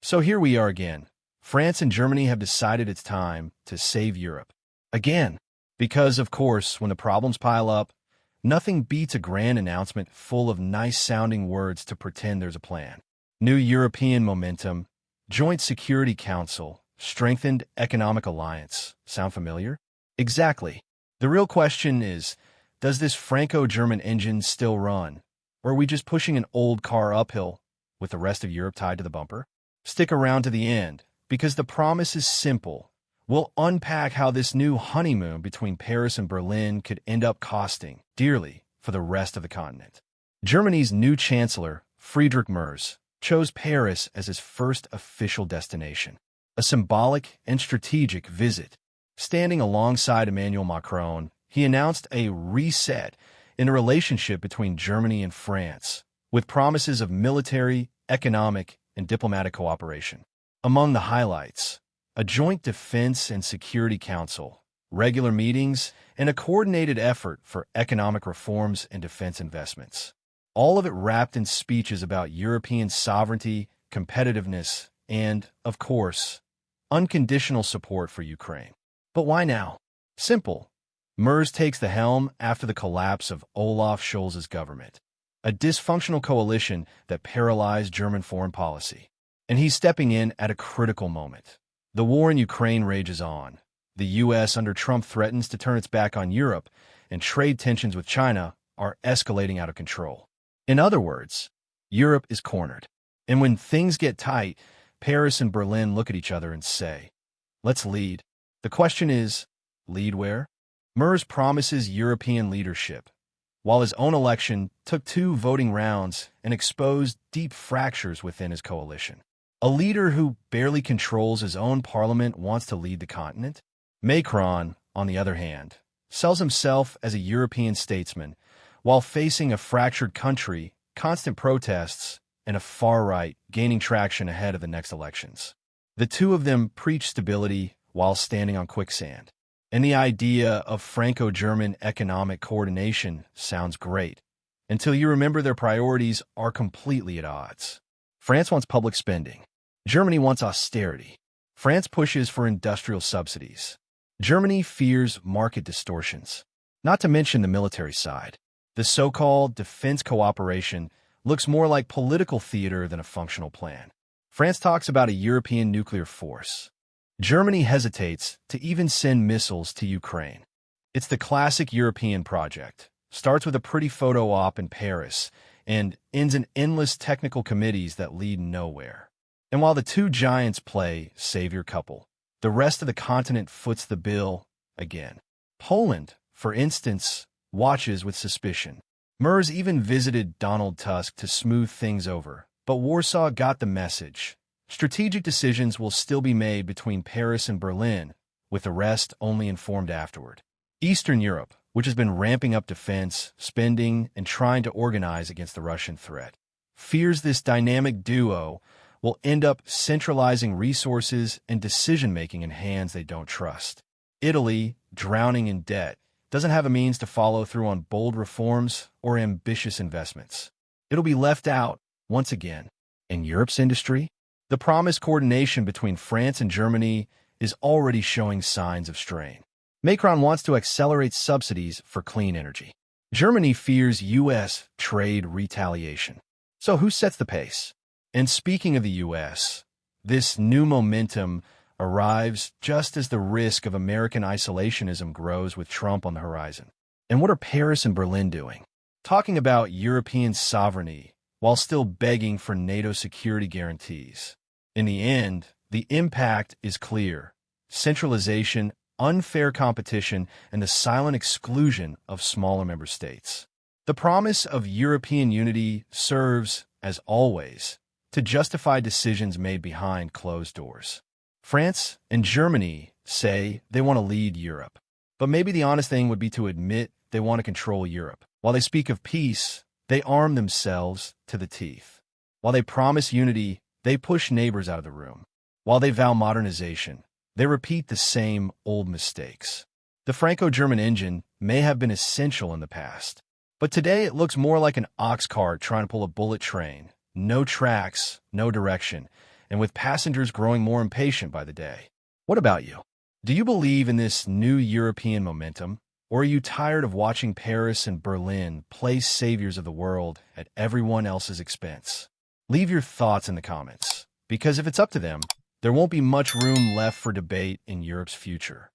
So here we are again. France and Germany have decided it's time to save Europe. Again. Because, of course, when the problems pile up, nothing beats a grand announcement full of nice-sounding words to pretend there's a plan. New European momentum, Joint Security Council, strengthened economic alliance. Sound familiar? Exactly. The real question is, does this Franco-German engine still run? Or are we just pushing an old car uphill with the rest of Europe tied to the bumper? Stick around to the end, because the promise is simple. We'll unpack how this new honeymoon between Paris and Berlin could end up costing dearly for the rest of the continent. Germany's new chancellor, Friedrich Merz, chose Paris as his first official destination, a symbolic and strategic visit. Standing alongside Emmanuel Macron, he announced a reset in the relationship between Germany and France, with promises of military, economic, and diplomatic cooperation. Among the highlights, a joint defense and security council, regular meetings, and a coordinated effort for economic reforms and defense investments. All of it wrapped in speeches about European sovereignty, competitiveness, and, of course, unconditional support for Ukraine. But why now? Simple. Merz takes the helm after the collapse of Olaf Scholz's government, a dysfunctional coalition that paralyzed German foreign policy. And he's stepping in at a critical moment. The war in Ukraine rages on. The U.S. under Trump threatens to turn its back on Europe, and trade tensions with China are escalating out of control. In other words, Europe is cornered. And when things get tight, Paris and Berlin look at each other and say, let's lead. The question is, lead where? Merz promises European leadership, while his own election took 2 voting rounds and exposed deep fractures within his coalition. A leader who barely controls his own parliament wants to lead the continent? Macron, on the other hand, sells himself as a European statesman while facing a fractured country, constant protests, and a far right gaining traction ahead of the next elections. The two of them preach stability while standing on quicksand. And the idea of Franco-German economic coordination sounds great, until you remember their priorities are completely at odds. France wants public spending. Germany wants austerity. France pushes for industrial subsidies. Germany fears market distortions. Not to mention the military side. The so-called defense cooperation looks more like political theater than a functional plan. France talks about a European nuclear force. Germany hesitates to even send missiles to Ukraine. It's the classic European project. Starts with a pretty photo op in Paris and ends in endless technical committees that lead nowhere. And while the two giants play savior couple, the rest of the continent foots the bill again. Poland, for instance, watches with suspicion. Merz even visited Donald Tusk to smooth things over, but Warsaw got the message. Strategic decisions will still be made between Paris and Berlin, with the rest only informed afterward. Eastern Europe, which has been ramping up defense, spending, and trying to organize against the Russian threat, fears this dynamic duo will end up centralizing resources and decision-making in hands they don't trust. Italy, drowning in debt, doesn't have a means to follow through on bold reforms or ambitious investments. It'll be left out, once again. In Europe's industry, the promised coordination between France and Germany is already showing signs of strain. Macron wants to accelerate subsidies for clean energy. Germany fears U.S. trade retaliation. So who sets the pace? And speaking of the U.S., this new momentum arrives just as the risk of American isolationism grows with Trump on the horizon. And what are Paris and Berlin doing? Talking about European sovereignty while still begging for NATO security guarantees. In the end, the impact is clear. Centralization, unfair competition, and the silent exclusion of smaller member states. The promise of European unity serves, as always, to justify decisions made behind closed doors. France and Germany say they want to lead Europe. But maybe the honest thing would be to admit they want to control Europe. While they speak of peace, they arm themselves to the teeth. While they promise unity, they push neighbors out of the room. While they vow modernization, they repeat the same old mistakes. The Franco-German engine may have been essential in the past, but today it looks more like an ox cart trying to pull a bullet train. No tracks, no direction, and with passengers growing more impatient by the day. What about you? Do you believe in this new European momentum, or are you tired of watching Paris and Berlin play saviors of the world at everyone else's expense? Leave your thoughts in the comments, because if it's up to them, there won't be much room left for debate in Europe's future.